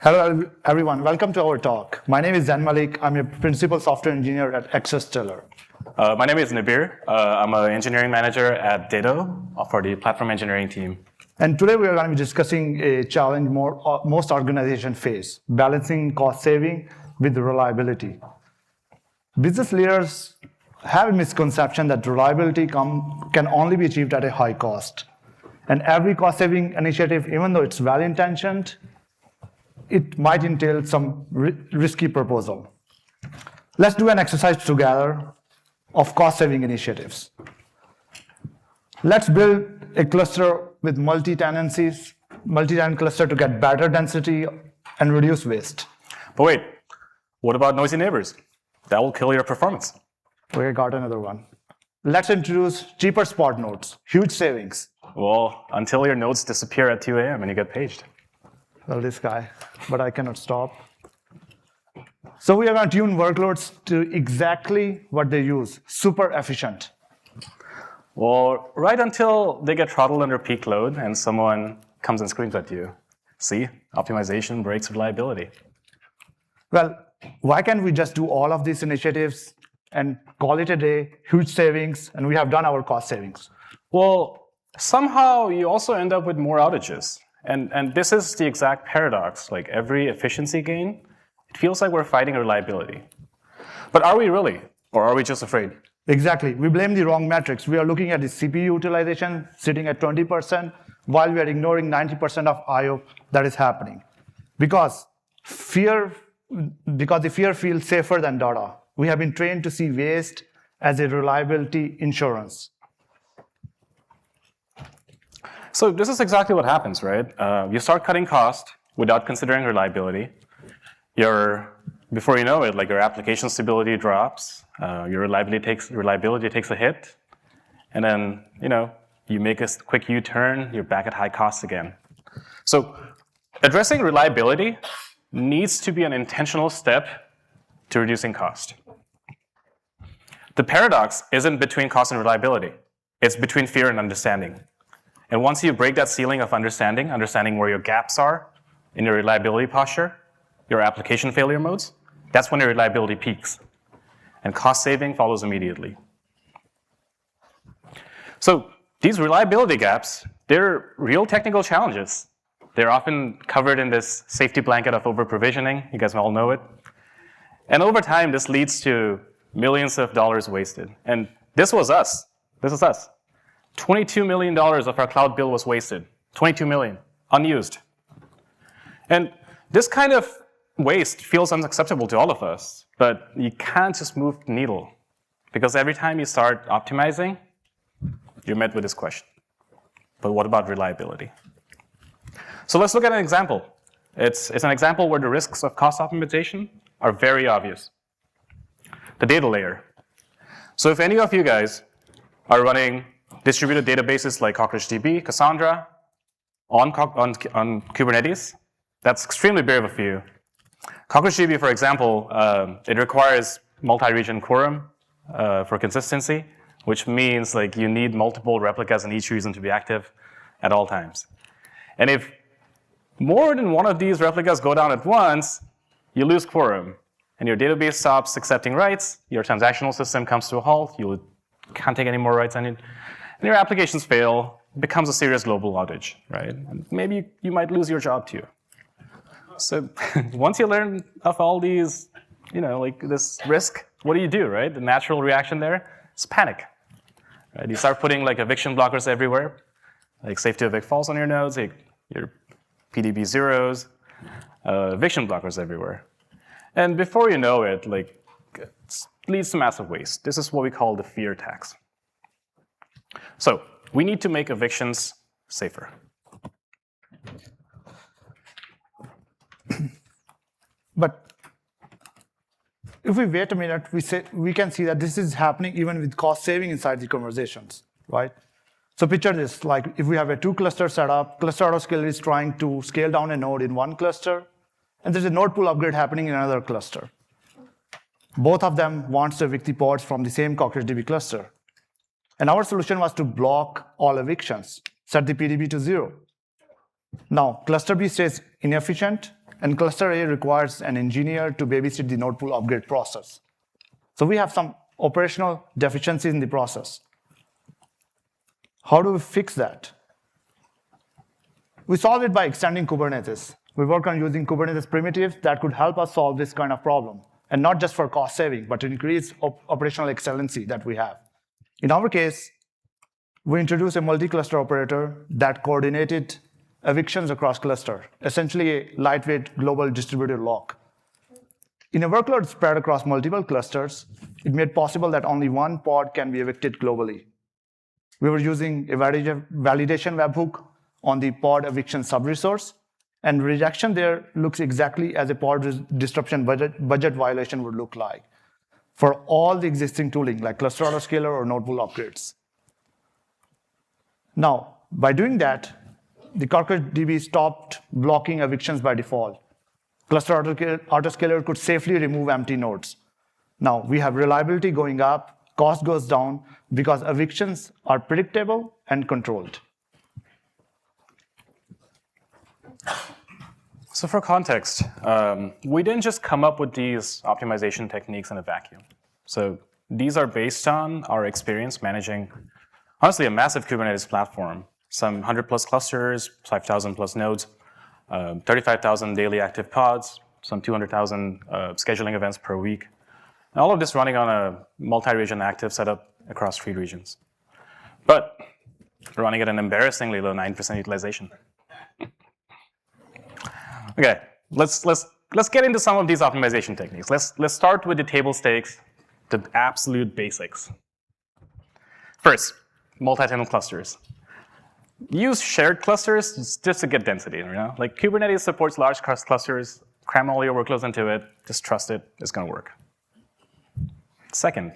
Hello, everyone. Welcome to our talk. My name is Zain Malik. I'm a principal software engineer at Exostellar. My name is Nibir. I'm an engineering manager at Datto for the platform engineering team. And today we are going to be discussing a challenge most organizations face, balancing cost saving with reliability. Business leaders have a misconception that reliability can only be achieved at a high cost. And every cost saving initiative, even though it's well intentioned, it might entail some risky proposal. Let's do an exercise together of cost-saving initiatives. Let's build a cluster with multi-tenant cluster to get better density and reduce waste. But wait, what about noisy neighbors? That will kill your performance. We got another one. Let's introduce cheaper spot nodes, huge savings. Well, until your nodes disappear at 2 a.m. and you get paged. Well, this guy, but I cannot stop. So we are going to tune workloads to exactly what they use, super efficient. Well, right until they get throttled under peak load and someone comes and screams at you. See, optimization breaks reliability. Well, why can't we just do all of these initiatives and call it a day, huge savings, and we have done our cost savings? Well, somehow you also end up with more outages. And this is the exact paradox. Like every efficiency gain, it feels like we're fighting reliability. But are we really? Or are we just afraid? Exactly. We blame the wrong metrics. We are looking at the CPU utilization sitting at 20% while we are ignoring 90% of I/O that is happening. Because the fear feels safer than data. We have been trained to see waste as a reliability insurance. So this is exactly what happens, right? You start cutting cost without considering reliability. Before you know it, like your application stability drops, your reliability takes a hit, and then you make a quick U-turn, you're back at high cost again. So addressing reliability needs to be an intentional step to reducing cost. The paradox isn't between cost and reliability. It's between fear and understanding. And once you break that ceiling of understanding where your gaps are in your reliability posture, your application failure modes, that's when your reliability peaks. And cost saving follows immediately. So these reliability gaps, they're real technical challenges. They're often covered in this safety blanket of over-provisioning. You guys all know it. And over time, this leads to millions of dollars wasted. And this was us. This is us. $22 million of our cloud bill was wasted. 22 million, unused. And this kind of waste feels unacceptable to all of us, but you can't just move the needle. Because every time you start optimizing, you're met with this question. But what about reliability? So let's look at an example. It's an example where the risks of cost optimization are very obvious. The data layer. So if any of you guys are running distributed databases like CockroachDB, Cassandra, on Kubernetes, that's extremely brave of you. CockroachDB, for example, it requires multi-region quorum for consistency, which means like you need multiple replicas in each region to be active at all times. And if more than one of these replicas go down at once, you lose quorum. And your database stops accepting writes, your transactional system comes to a halt, you can't take any more writes on it. And your applications fail, it becomes a serious global outage, right? And maybe you might lose your job too. So once you learn of all these, like this risk, what do, right? The natural reaction there is panic. Right? You start putting like eviction blockers everywhere, like safe to evict false on your nodes, like your PDB zeros, eviction blockers everywhere. And before you know it, like it leads to massive waste. This is what we call the fear tax. So we need to make evictions safer. But if we wait a minute, we can see that this is happening even with cost saving inside the conversations, right? So picture this, like if we have a 2-cluster setup, cluster autoscaler is trying to scale down a node in one cluster, and there's a node pool upgrade happening in another cluster. Both of them want to evict the pods from the same CockroachDB cluster. And our solution was to block all evictions, set the PDB to 0. Now, cluster B stays inefficient, and cluster A requires an engineer to babysit the node pool upgrade process. So we have some operational deficiencies in the process. How do we fix that? We solve it by extending Kubernetes. We work on using Kubernetes primitives that could help us solve this kind of problem, and not just for cost saving, but to increase operational excellency that we have. In our case, we introduced a multi-cluster operator that coordinated evictions across cluster, essentially a lightweight global distributed lock. In a workload spread across multiple clusters, it made possible that only one pod can be evicted globally. We were using a validation webhook on the pod eviction subresource, and rejection there looks exactly as a pod disruption budget violation would look like for all the existing tooling, like cluster autoscaler or node pool upgrades. Now, by doing that, the CarcassDB stopped blocking evictions by default. Cluster autoscaler could safely remove empty nodes. Now, we have reliability going up, cost goes down, because evictions are predictable and controlled. So for context, we didn't just come up with these optimization techniques in a vacuum. So these are based on our experience managing, honestly, a massive Kubernetes platform, some 100 plus clusters, 5,000 plus nodes, 35,000 daily active pods, some 200,000 scheduling events per week. And all of this running on a multi-region active setup across 3 regions. But running at an embarrassingly low 9% utilization. Okay, let's get into some of these optimization techniques. Let's start with the table stakes, the absolute basics. First, multi-tenant clusters. Use shared clusters just to get density, you know? Like Kubernetes supports large clusters, cram all your workloads into it, just trust it, it's gonna work. Second,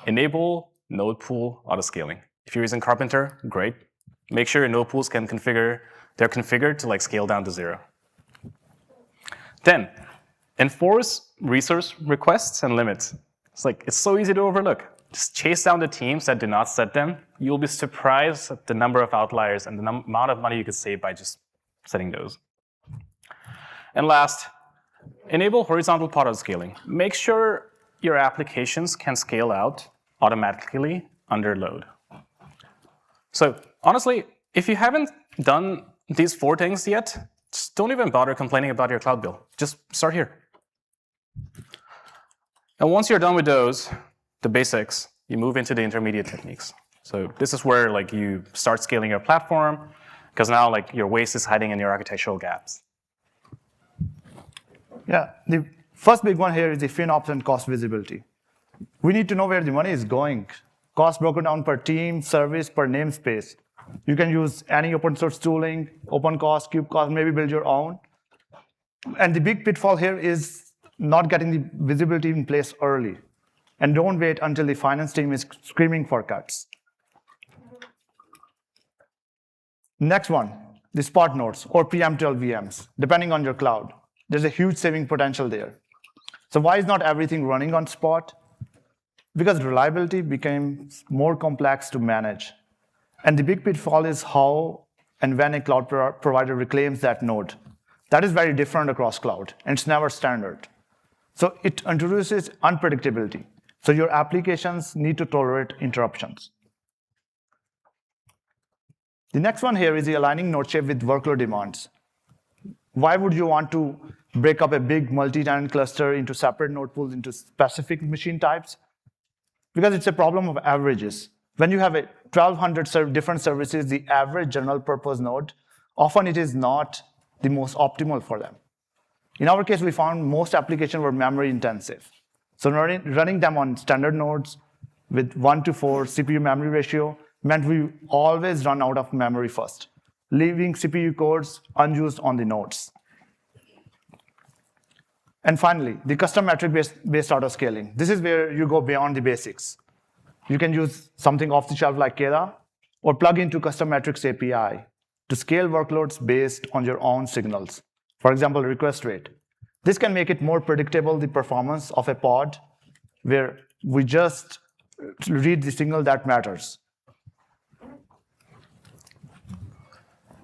enable node pool autoscaling. If you're using Carpenter, great. Make sure your node pools they're configured to like scale down to 0. Then, enforce resource requests and limits. It's so easy to overlook. Just chase down the teams that do not set them. You'll be surprised at the number of outliers and the amount of money you could save by just setting those. And last, enable horizontal pod autoscaling. Make sure your applications can scale out automatically under load. So honestly, if you haven't done these 4 things yet, just don't even bother complaining about your cloud bill. Just start here. And once you're done with those, the basics, you move into the intermediate techniques. So this is where you start scaling your platform, because now your waste is hiding in your architectural gaps. Yeah, the first big one here is the FinOps and cost visibility. We need to know where the money is going. Cost broken down per team, service, per namespace. You can use any open source tooling, OpenCost, KubeCost, maybe build your own. And the big pitfall here is not getting the visibility in place early. And don't wait until the finance team is screaming for cuts. Next one, the spot nodes or preemptive VMs, depending on your cloud. There's a huge saving potential there. So why is not everything running on spot? Because reliability becomes more complex to manage. And the big pitfall is how and when a cloud provider reclaims that node. That is very different across cloud, and it's never standard. So it introduces unpredictability. So your applications need to tolerate interruptions. The next one here is the aligning node shape with workload demands. Why would you want to break up a big multi-tenant cluster into separate node pools into specific machine types? Because it's a problem of averages. When you have 1,200 different services, the average general purpose node, often it is not the most optimal for them. In our case, we found most applications were memory intensive. So running them on standard nodes with 1:4 CPU memory ratio meant we always run out of memory first, leaving CPU cores unused on the nodes. And finally, the custom metric-based autoscaling. This is where you go beyond the basics. You can use something off the shelf like Keda, or plug into custom metrics API to scale workloads based on your own signals. For example, request rate. This can make it more predictable, the performance of a pod, where we just read the signal that matters.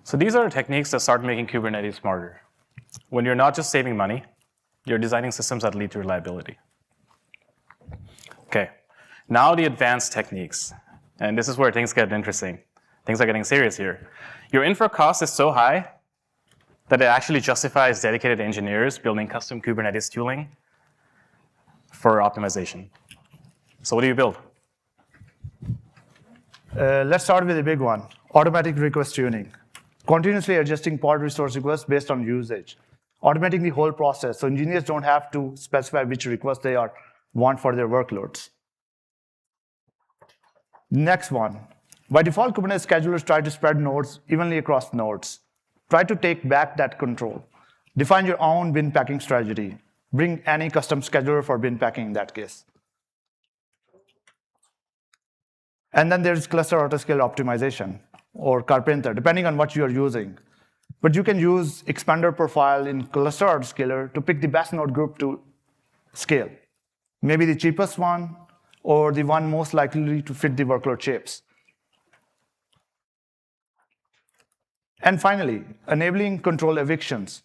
So these are techniques that start making Kubernetes smarter. when you're not just saving money, you're designing systems that lead to reliability. Okay, now the advanced techniques. And this is where things get interesting. Things are getting serious here. Your infra cost is so high that it actually justifies dedicated engineers building custom Kubernetes tooling for optimization. So what do you build? Let's start with the big one, automatic request tuning. Continuously adjusting pod resource requests based on usage. Automating the whole process so engineers don't have to specify which requests they want for their workloads. Next one, by default, Kubernetes schedulers try to spread nodes evenly across nodes. Try to take back that control. Define your own bin packing strategy. Bring any custom scheduler for bin packing in that case. And then there's cluster autoscale optimization, or Carpenter, depending on what you are using. But you can use expander profile in cluster autoscaler to pick the best node group to scale. Maybe the cheapest one, or the one most likely to fit the workload shapes. And finally, enabling control evictions,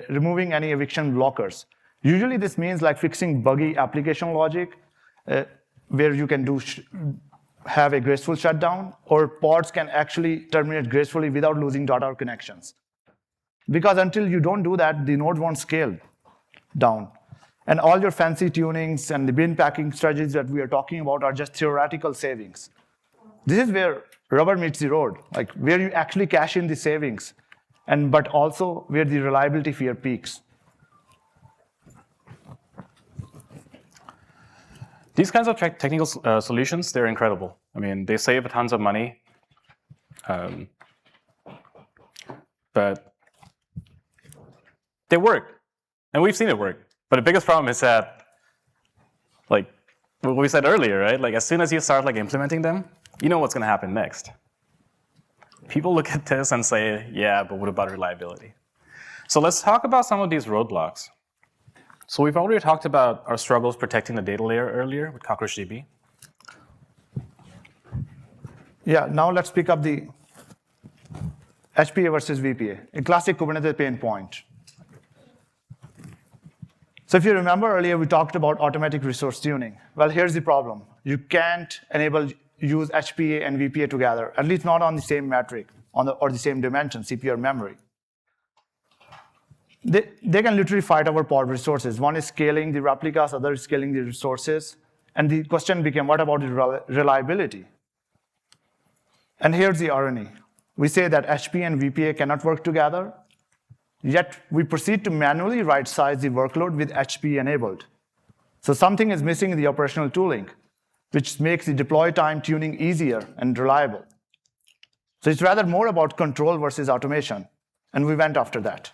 removing any eviction blockers. Usually this means like fixing buggy application logic, where you can have a graceful shutdown, or pods can actually terminate gracefully without losing data connections. Because until you don't do that, the node won't scale down. And all your fancy tunings and the bin packing strategies that we are talking about are just theoretical savings. This is where rubber meets the road, like where you actually cash in the savings, but also where the reliability fear peaks. These kinds of technical solutions, they're incredible. I mean, they save tons of money, but they work, and we've seen it work. But the biggest problem is that, like what we said earlier, right? Like as soon as you start like implementing them, you know what's going to happen next. People look at this and say, yeah, but what about reliability? So let's talk about some of these roadblocks. So we've already talked about our struggles protecting the data layer earlier with CockroachDB. Yeah, now let's pick up the HPA versus VPA, a classic Kubernetes pain point. So if you remember earlier, we talked about automatic resource tuning. Well, here's the problem. You can't use HPA and VPA together, at least not on the same metric or the same dimension, CPU or memory. They can literally fight over pod resources. One is scaling the replicas, other is scaling the resources. And the question became, what about the reliability? And here's the irony. We say that HPA and VPA cannot work together, yet we proceed to manually right-size the workload with HPA enabled. So something is missing in the operational tooling, which makes the deploy time tuning easier and reliable. So it's rather more about control versus automation, and we went after that.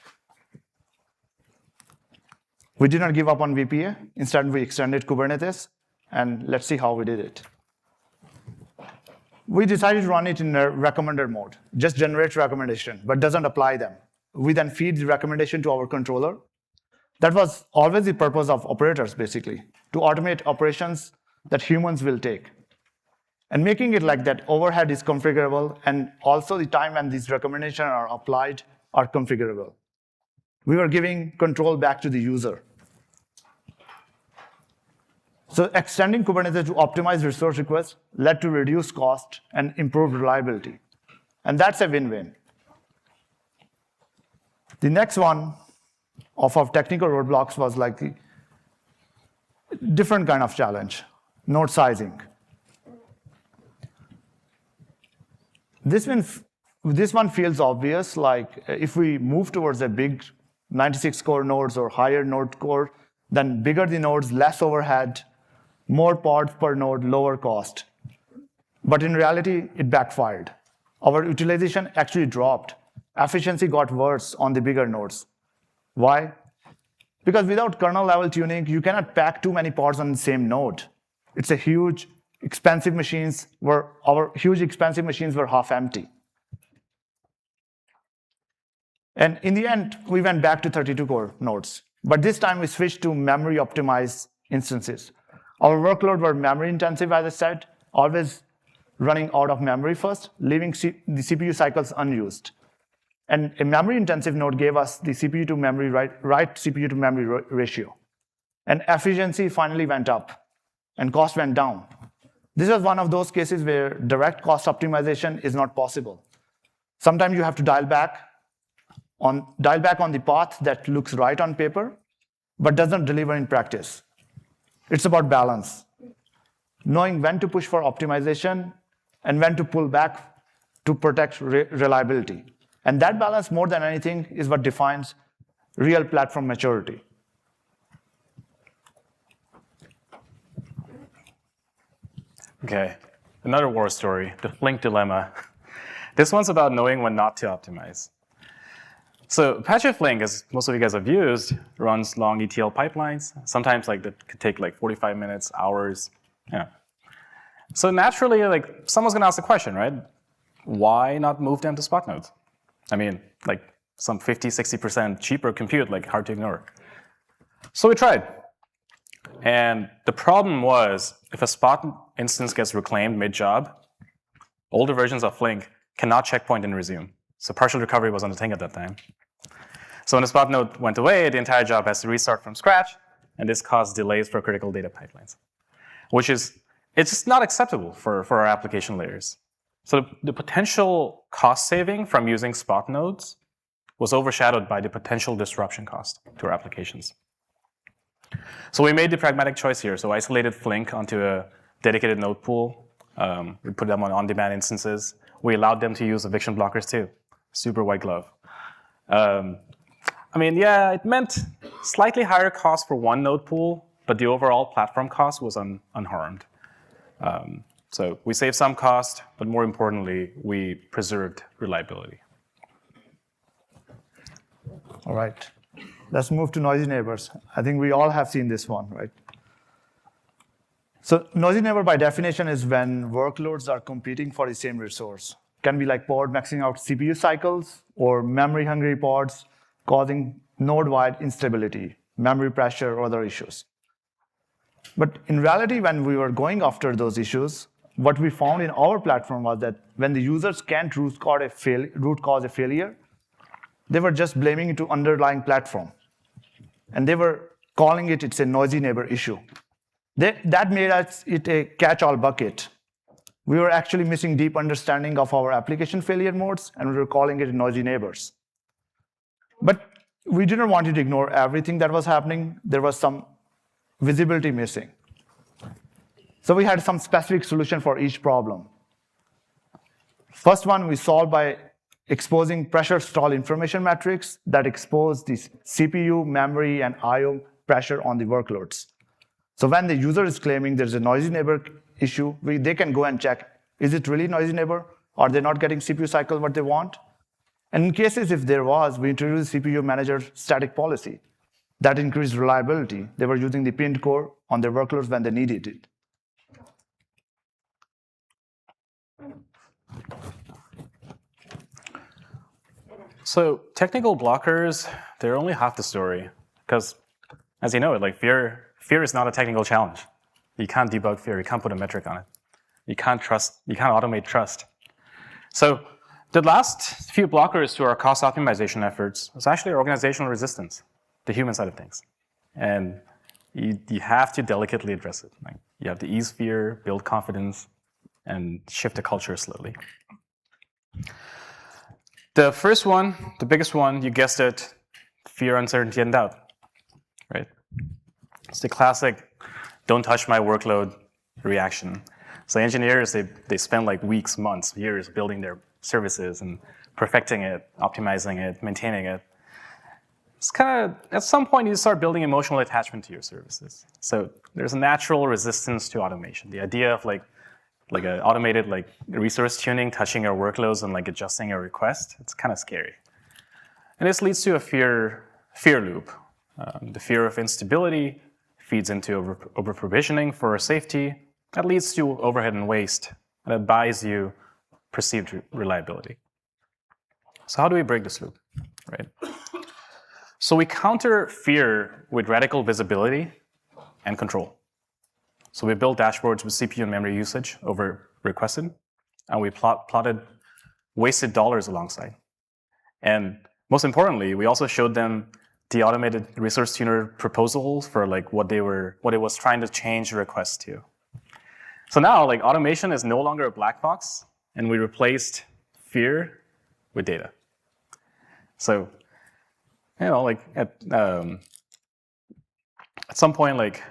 We did not give up on VPA. Instead, we extended Kubernetes, and let's see how we did it. We decided to run it in a recommender mode, just generates recommendation, but doesn't apply them. We then feed the recommendation to our controller. That was always the purpose of operators, basically, to automate operations that humans will take. And making it like that overhead is configurable, and also the time when these recommendations are applied are configurable. We were giving control back to the user. So extending Kubernetes to optimize resource requests led to reduced cost and improved reliability. And that's a win-win. The next one of our technical roadblocks was like the different kind of challenge, node sizing. This one feels obvious, like if we move towards a big 96 core nodes or higher node core, then bigger the nodes, less overhead, more pods per node, lower cost. But in reality, it backfired. Our utilization actually dropped. Efficiency got worse on the bigger nodes. Why? Because without kernel level tuning, you cannot pack too many pods on the same node. It's a huge, expensive machines where our huge expensive machines were half empty. And in the end, we went back to 32 core nodes. But this time we switched to memory optimized instances. Our workload were memory intensive, as I said, always running out of memory first, leaving the CPU cycles unused. And a memory-intensive node gave us the CPU to memory, right CPU to memory ratio. And efficiency finally went up, and cost went down. This was one of those cases where direct cost optimization is not possible. Sometimes you have to dial back on the path that looks right on paper, but doesn't deliver in practice. It's about balance, knowing when to push for optimization and when to pull back to protect reliability. And that balance, more than anything, is what defines real platform maturity. Okay, another war story, the Flink dilemma. This one's about knowing when not to optimize. So Apache Flink, as most of you guys have used, runs long ETL pipelines. Sometimes that could take 45 minutes, hours. Yeah. So naturally, someone's gonna ask the question, right? Why not move them to spot nodes? I mean, some 50, 60% cheaper compute, hard to ignore. So we tried. And the problem was, if a spot instance gets reclaimed mid-job, older versions of Flink cannot checkpoint and resume. So partial recovery was on the thing at that time. So when the spot node went away, the entire job has to restart from scratch, and this caused delays for critical data pipelines, it's just not acceptable for our application layers. So the potential cost saving from using spot nodes was overshadowed by the potential disruption cost to our applications. So we made the pragmatic choice here. So isolated Flink onto a dedicated node pool. We put them on on-demand instances. We allowed them to use eviction blockers too. Super white glove. It meant slightly higher cost for one node pool, but the overall platform cost was unharmed. So we saved some cost, but more importantly, we preserved reliability. All right, let's move to noisy neighbors. I think we all have seen this one, right? So noisy neighbor by definition is when workloads are competing for the same resource. Can be like pod maxing out CPU cycles or memory hungry pods causing node-wide instability, memory pressure, or other issues. But in reality, when we were going after those issues, what we found in our platform was that when the users can't root cause a failure, they were just blaming it to underlying platform. And they were calling it's a noisy neighbor issue. That made it a catch-all bucket. We were actually missing deep understanding of our application failure modes, and we were calling it noisy neighbors. But we didn't want you to ignore everything that was happening. There was some visibility missing. So we had some specific solution for each problem. First one we solved by exposing pressure stall information metrics that expose the CPU, memory, and I/O pressure on the workloads. So when the user is claiming there's a noisy neighbor issue, they can go and check, is it really noisy neighbor? Are they not getting CPU cycle what they want? And in cases if there was, we introduced CPU manager static policy that increased reliability. They were using the pinned core on their workloads when they needed it. So technical blockers, they're only half the story. Because as you know, fear is not a technical challenge. You can't debug fear. You can't put a metric on it. You can't automate trust. So the last few blockers to our cost optimization efforts was actually organizational resistance, the human side of things. And you have to delicately address it. You have to ease fear, build confidence, and shift the culture slowly. The first one, the biggest one, you guessed it, fear, uncertainty, and doubt, right? It's the classic, don't touch my workload reaction. So engineers, they spend weeks, months, years building their services and perfecting it, optimizing it, maintaining it. It's at some point you start building emotional attachment to your services. So there's a natural resistance to automation. The idea of an automated resource tuning, touching your workloads and adjusting your request, it's kind of scary. And this leads to a fear loop. The fear of instability feeds into over provisioning for safety. That leads to overhead and waste, and it buys you perceived reliability. So how do we break this loop, right? So we counter fear with radical visibility and control. So we built dashboards with CPU and memory usage over requested, and we plotted wasted dollars alongside. And most importantly, we also showed them the automated resource tuner proposals for like what it was trying to change the request to. So now like automation is no longer a black box, and we replaced fear with data. So, like at some point, like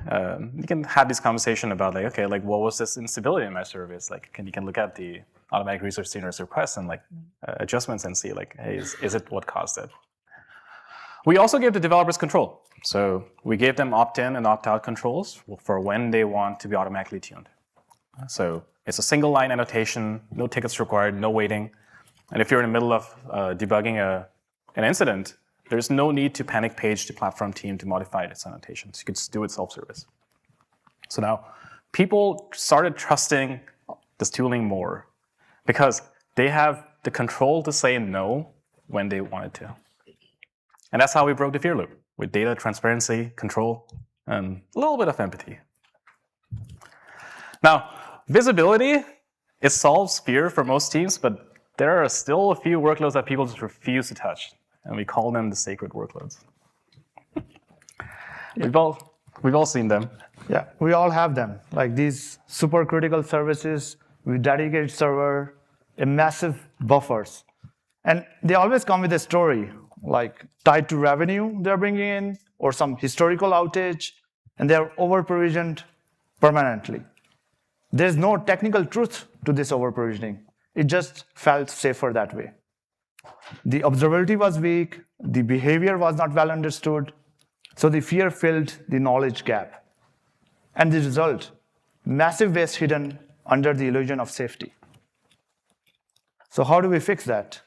you can have this conversation about like, okay, like what was this instability in my service? Like, you can look at the automatic resource tuners requests and like adjustments and see like, hey, is it what caused it? We also gave the developers control. So we gave them opt-in and opt-out controls for when they want to be automatically tuned. So it's a single line annotation, no tickets required, no waiting. And if you're in the middle of debugging an incident, there's no need to panic page the platform team to modify its annotations. You could just do it self-service. So now people started trusting this tooling more because they have the control to say no when they wanted to. And that's how we broke the fear loop, with data, transparency, control, and a little bit of empathy. Now, visibility, it solves fear for most teams, but there are still a few workloads that people just refuse to touch, and we call them the sacred workloads. We've all seen them. Yeah, we all have them, like these super critical services with dedicated server, a massive buffers. And they always come with a story, like tied to revenue they're bringing in, or some historical outage, and they're over-provisioned permanently. There's no technical truth to this over-provisioning. It just felt safer that way. The observability was weak, the behavior was not well understood, so the fear filled the knowledge gap. And the result, massive waste hidden under the illusion of safety. So how do we fix that?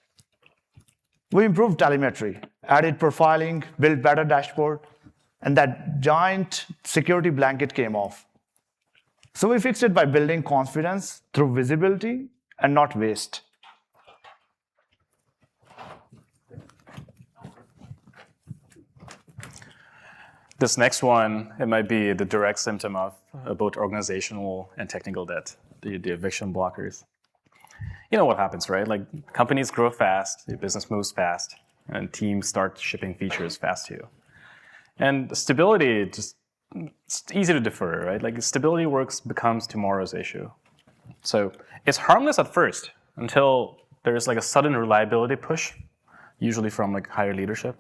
We improved telemetry, added profiling, built better dashboard, and that giant security blanket came off. So we fixed it by building confidence through visibility and not waste. This next one, it might be the direct symptom of both organizational and technical debt, the eviction blockers. You know what happens, right? Like companies grow fast, the business moves fast, and teams start shipping features fast too. And stability, it's easy to defer, right? Like stability becomes tomorrow's issue. So it's harmless at first until there's like a sudden reliability push, usually from like higher leadership.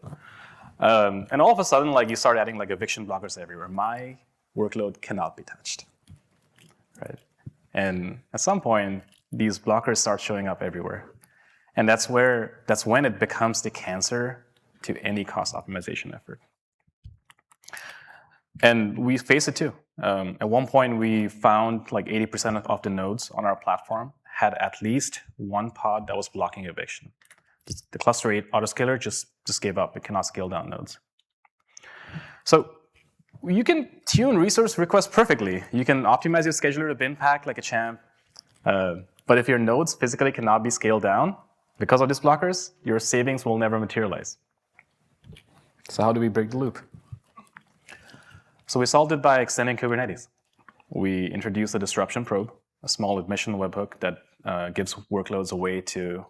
And all of a sudden, like you start adding like eviction blockers everywhere. My workload cannot be touched, right? And at some point, these blockers start showing up everywhere. And that's when it becomes the cancer to any cost optimization effort. And we face it too. At one point, we found like 80% of the nodes on our platform had at least one pod that was blocking eviction. The cluster 8 autoscaler just gave up. It cannot scale down nodes. So you can tune resource requests perfectly. You can optimize your scheduler to bin pack like a champ. But if your nodes physically cannot be scaled down because of these blockers, your savings will never materialize. So how do we break the loop? So we solved it by extending Kubernetes. We introduced a disruption probe, a small admission webhook that gives workloads a way to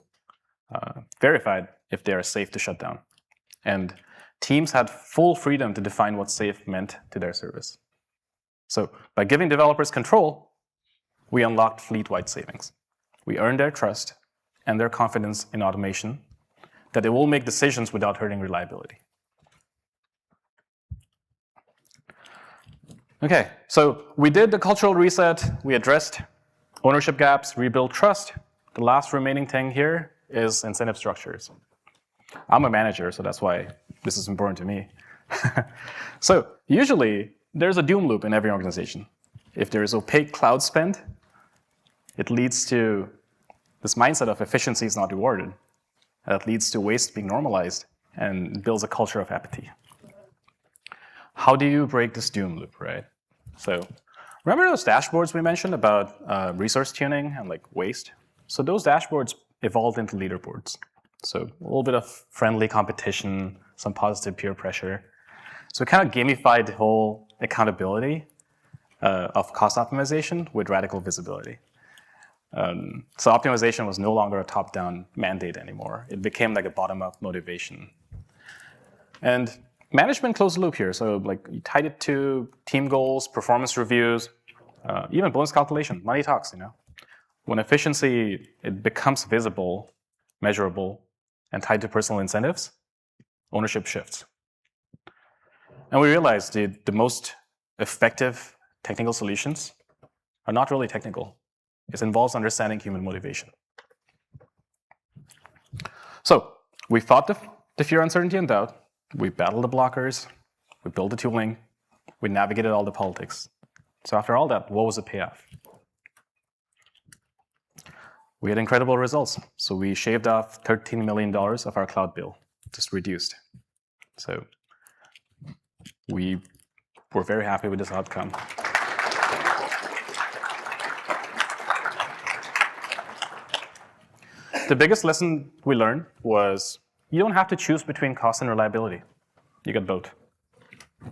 verify if they are safe to shut down. And teams had full freedom to define what safe meant to their service. So by giving developers control, we unlocked fleet-wide savings. We earned their trust and their confidence in automation that they will make decisions without hurting reliability. Okay, so we did the cultural reset. We addressed ownership gaps, rebuilt trust. The last remaining thing here is incentive structures. I'm a manager, so that's why this is important to me. So usually, there's a doom loop in every organization. If there is opaque cloud spend, it leads to this mindset of efficiency is not rewarded. That leads to waste being normalized and builds a culture of apathy. How do you break this doom loop, right? So remember those dashboards we mentioned about resource tuning and like waste? So those dashboards evolved into leaderboards. So a little bit of friendly competition, some positive peer pressure. So we kind of gamified the whole accountability of cost optimization with radical visibility. So optimization was no longer a top-down mandate anymore. It became like a bottom-up motivation. And management closed the loop here. So like you tied it to team goals, performance reviews, even bonus calculation. Money talks, you know. When efficiency, it becomes visible, measurable, and tied to personal incentives, ownership shifts. And we realized the most effective technical solutions are not really technical. It involves understanding human motivation. So we fought the fear, uncertainty, and doubt. We battled the blockers. We built the tooling. We navigated all the politics. So after all that, what was the payoff? We had incredible results. So we shaved off $13 million of our cloud bill, just reduced. So we were very happy with this outcome. The biggest lesson we learned was you don't have to choose between cost and reliability. You get both.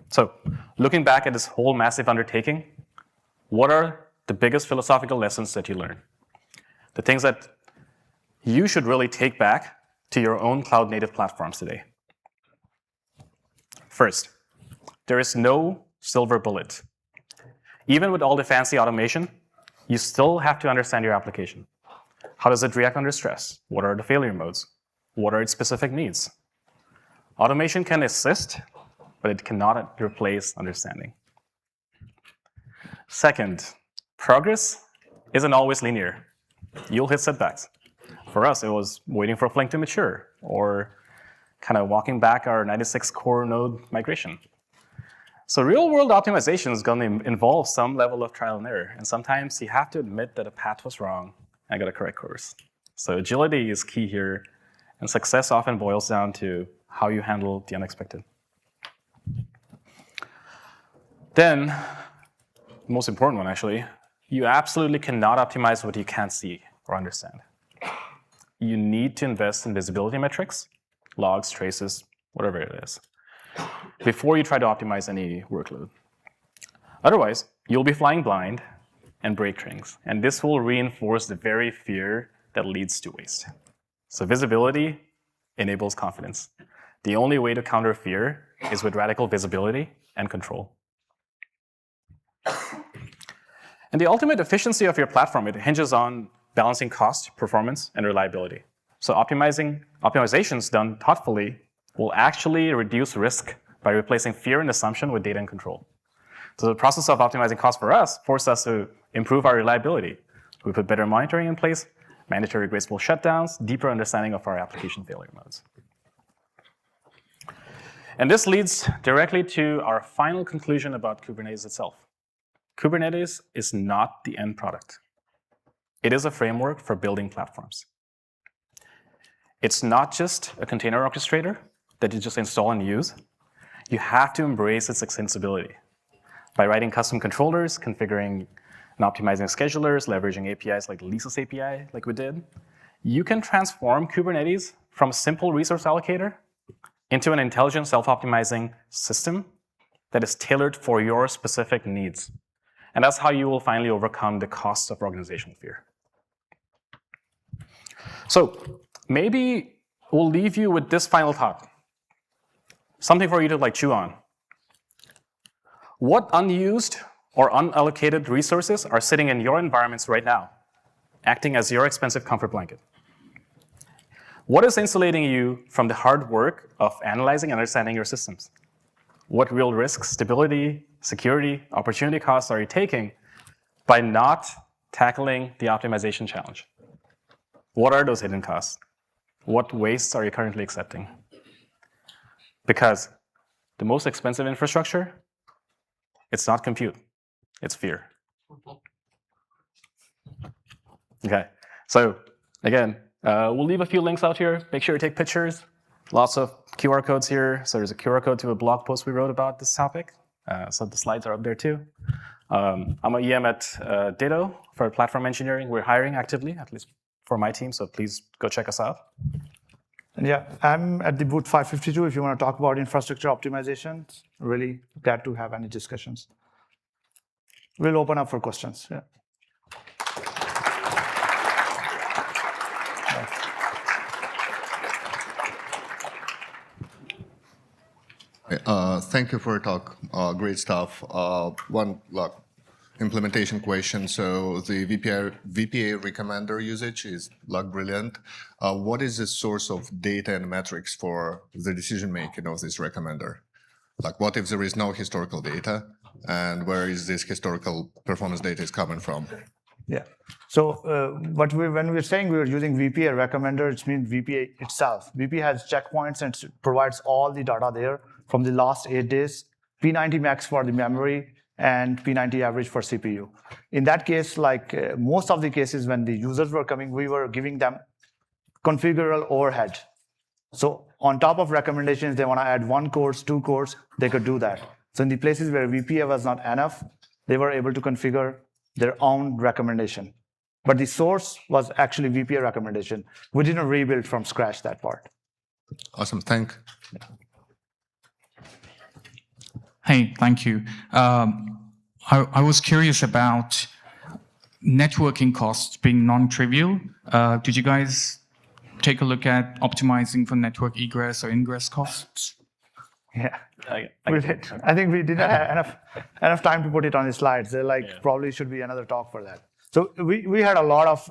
So looking back at this whole massive undertaking, what are the biggest philosophical lessons that you learned? The things that you should really take back to your own cloud-native platforms today. First, there is no silver bullet. Even with all the fancy automation, you still have to understand your application. How does it react under stress? What are the failure modes? What are its specific needs? Automation can assist, but it cannot replace understanding. Second, progress isn't always linear. You'll hit setbacks. For us, it was waiting for Flink to mature, or kind of walking back our 96 core node migration. So real-world optimization is going to involve some level of trial and error, and sometimes you have to admit that a path was wrong and got a correct course. So agility is key here, and success often boils down to how you handle the unexpected. Then, the most important one actually, you absolutely cannot optimize what you can't see or understand. You need to invest in visibility metrics, logs, traces, whatever it is, before you try to optimize any workload. Otherwise, you'll be flying blind and break things, and this will reinforce the very fear that leads to waste. So visibility enables confidence. The only way to counter fear is with radical visibility and control. And the ultimate efficiency of your platform, it hinges on balancing cost, performance, and reliability. So optimizations done thoughtfully will actually reduce risk by replacing fear and assumption with data and control. So the process of optimizing cost for us forced us to improve our reliability. We put better monitoring in place, mandatory graceful shutdowns, deeper understanding of our application failure modes. And this leads directly to our final conclusion about Kubernetes itself. Kubernetes is not the end product. It is a framework for building platforms. It's not just a container orchestrator that you just install and use. You have to embrace its extensibility by writing custom controllers, configuring and optimizing schedulers, leveraging APIs like Lisa's API, like we did. You can transform Kubernetes from a simple resource allocator into an intelligent, self-optimizing system that is tailored for your specific needs. And that's how you will finally overcome the cost of organizational fear. So maybe we'll leave you with this final thought. Something for you to chew on. What unused or unallocated resources are sitting in your environments right now, acting as your expensive comfort blanket? What is insulating you from the hard work of analyzing and understanding your systems? What real risks, stability, security, opportunity costs are you taking by not tackling the optimization challenge? What are those hidden costs? What wastes are you currently accepting? Because the most expensive infrastructure, it's not compute, it's fear. Okay, so again, we'll leave a few links out here. Make sure you take pictures. Lots of QR codes here. So there's a QR code to a blog post we wrote about this topic. So the slides are up there too. I'm an EM at Datto for platform engineering. We're hiring actively, at least for my team, so please go check us out. And yeah, I'm at the booth 552 if you want to talk about infrastructure optimization. Really glad to have any discussions. We'll open up for questions. Yeah. Thank you for your talk. Great stuff. One implementation question. So the VPA recommender usage is brilliant. What is the source of data and metrics for the decision making of this recommender? Like, what if there is no historical data, and where is this historical performance data is coming from? Yeah. So when we're saying we're using VPA recommender, it means VPA itself. VPA has checkpoints and provides all the data there from the last 8 days, P90 max for the memory, and P90 average for CPU. In that case, like most of the cases when the users were coming, we were giving them configurable overhead. So on top of recommendations, they want to add 1 course, 2 course, they could do that. So in the places where VPA was not enough, they were able to configure their own recommendation. But the source was actually VPA recommendation. We didn't rebuild from scratch that part. Awesome, thank. Hey, thank you. I was curious about networking costs being non-trivial. Did you guys take a look at optimizing for network egress or ingress costs? Yeah, I think we didn't have enough time to put it on the slides. Probably should be another talk for that. So we had a lot of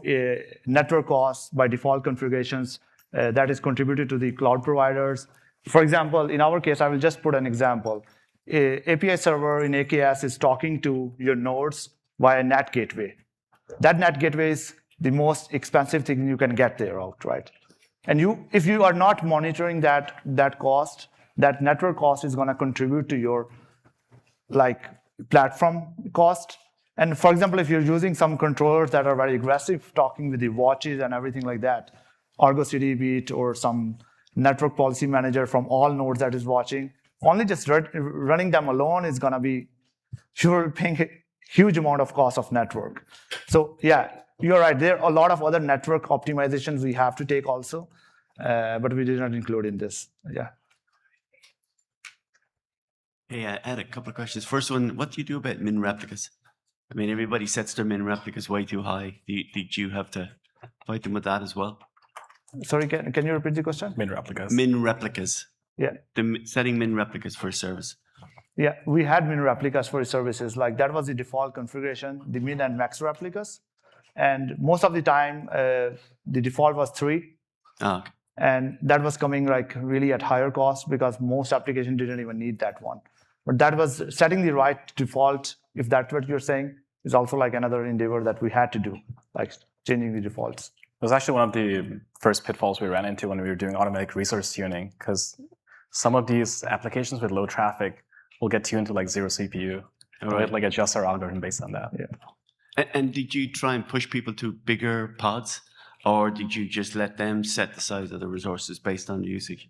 network costs by default configurations that is contributed to the cloud providers. For example, in our case, I will just put an example. API server in AKS is talking to your nodes via NAT gateway. That NAT gateway is the most expensive thing you can get there out, right? And if you are not monitoring that cost, that network cost is going to contribute to your platform cost. And for example, if you're using some controllers that are very aggressive, talking with the watches and everything like that, Argo CD Beat or some network policy manager from all nodes that is watching, only just running them alone is going to be, you're paying a huge amount of cost of network. So yeah, you're right. There are a lot of other network optimizations we have to take also, but we did not include in this. Yeah. Hey, I had a couple of questions. First one, what do you do about min replicas? I mean, everybody sets their min replicas way too high. Did you have to fight them with that as well? Sorry, can you repeat the question? Min replicas. Min replicas. Yeah. Setting min replicas for a service. Yeah, we had min replicas for services. Like that was the default configuration, the min and max replicas. And most of the time, the default was 3. Oh, okay. And that was coming like really at higher cost because most applications didn't even need that one. But that was setting the right default, if that's what you're saying, is also like another endeavor that we had to do, like changing the defaults. It was actually one of the first pitfalls we ran into when we were doing automatic resource tuning, because some of these applications with low traffic will get tuned to like 0 CPU. And we'll like adjust our algorithm based on that. Yeah. And did you try and push people to bigger pods? Or did you just let them set the size of the resources based on the usage?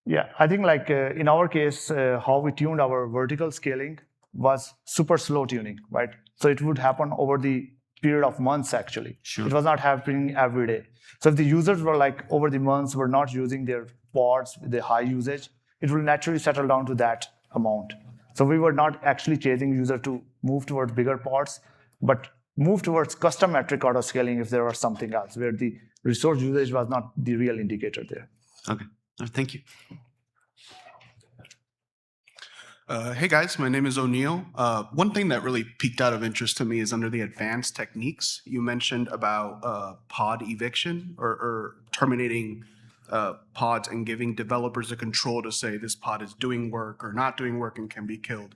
Yeah, I think like in our case, how we tuned our vertical scaling was super slow tuning, right? So it would happen over the period of months, actually. Sure. It was not happening every day. So if the users were like over the months were not using their pods with the high usage, it will naturally settle down to that amount. So we were not actually chasing user to move towards bigger pods, but move towards custom metric auto scaling if there was something else where the resource usage was not the real indicator there. Okay, thank you. Hey guys, my name is O'Neill. One thing that really piqued out of interest to me is under the advanced techniques, you mentioned about pod eviction or terminating pods and giving developers the control to say this pod is doing work or not doing work and can be killed.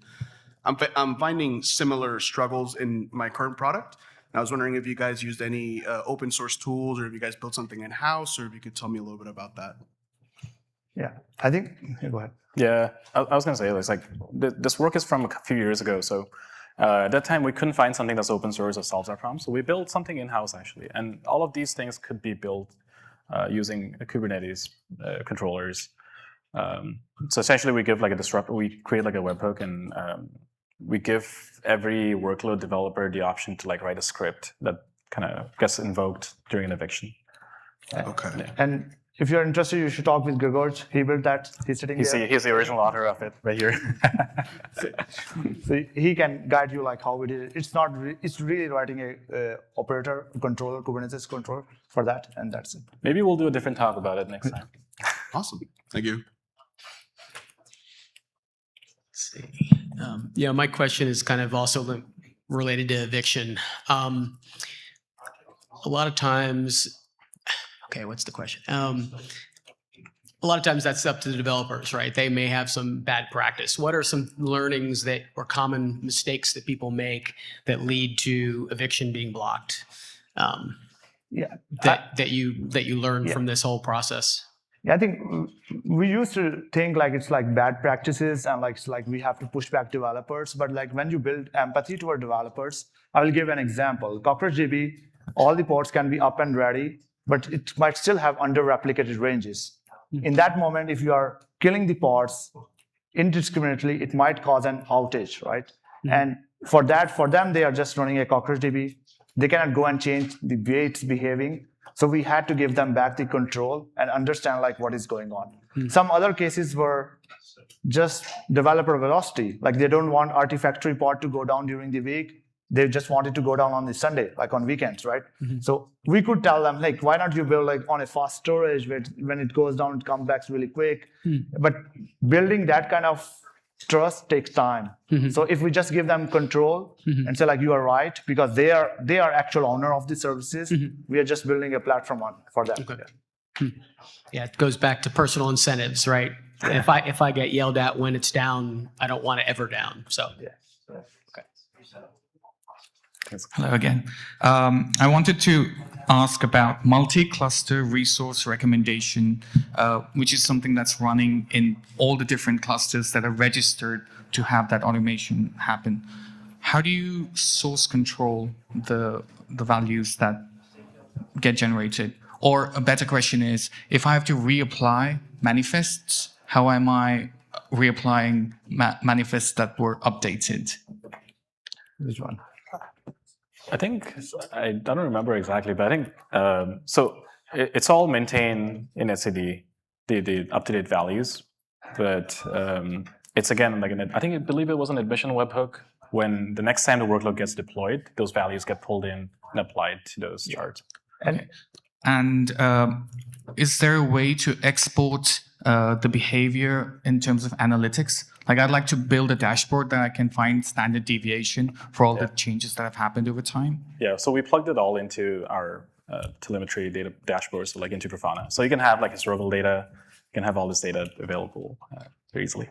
I'm finding similar struggles in my current product. And I was wondering if you guys used any open source tools or if you guys built something in-house, or if you could tell me a little bit about that. Yeah, I think, go ahead. Yeah, I was going to say, it's like this work is from a few years ago. So at that time, we couldn't find something that's open source that solves our problem. So we built something in-house, actually. And all of these things could be built using Kubernetes controllers. So essentially, we give like a disruptor, we create like a webhook, and we give every workload developer the option to like write a script that kind of gets invoked during an eviction. Okay. Yeah. And if you're interested, you should talk with Gregor. He built that. He's sitting there. He's the original author of it right here. So he can guide you like how we did it. It's really writing a operator controller, Kubernetes controller for that, and that's it. Maybe we'll do a different talk about it next time. Awesome. Thank you. see. Yeah, my question is kind of also related to eviction. A lot of times, okay, what's the question? A lot of times that's up to the developers, right? They may have some bad practice. What are some learnings that or common mistakes that people make that lead to eviction being blocked? Yeah. That you learn from this whole process. Yeah, I think we used to think like it's like bad practices and like it's like we have to push back developers. But like when you build empathy toward developers, I will give an example. CockroachDB, all the ports can be up and ready, but it might still have under-replicated ranges. In that moment, if you are killing the pods indiscriminately, it might cause an outage, right? And for them, they are just running a CockroachDB. They cannot go and change the way it's behaving. So we had to give them back the control and understand like what is going on. Some other cases were just developer velocity. Like they don't want Artifactory pod to go down during the week. They just want it to go down on the Sunday, like on weekends, right? So we could tell them, like, why not you build like on a fast storage where when it goes down, it comes back really quick. But building that kind of trust takes time. So if we just give them control and say like, you are right, because they are actual owner of the services, we are just building a platform for them. Okay. Yeah, it goes back to personal incentives, right? If I get yelled at when it's down, I don't want it ever down. So okay. Hello again. I wanted to ask about multi-cluster resource recommendation, which is something that's running in all the different clusters that are registered to have that automation happen. How do you source control the values that get generated? Or a better question is, if I have to reapply manifests, how am I reapplying manifests that were updated? Which one? I think, I don't remember exactly, but I think, so it's all maintained in etcd, the up-to-date values, but it's again, like I believe it was an admission webhook. When the next time the workload gets deployed, those values get pulled in and applied to those charts. And is there a way to export the behavior in terms of analytics? Like I'd like to build a dashboard that I can find standard deviation for all the changes that have happened over time. Yeah, so we plugged it all into our telemetry data dashboard, so like into Grafana. So you can have like historical data, you can have all this data available very easily.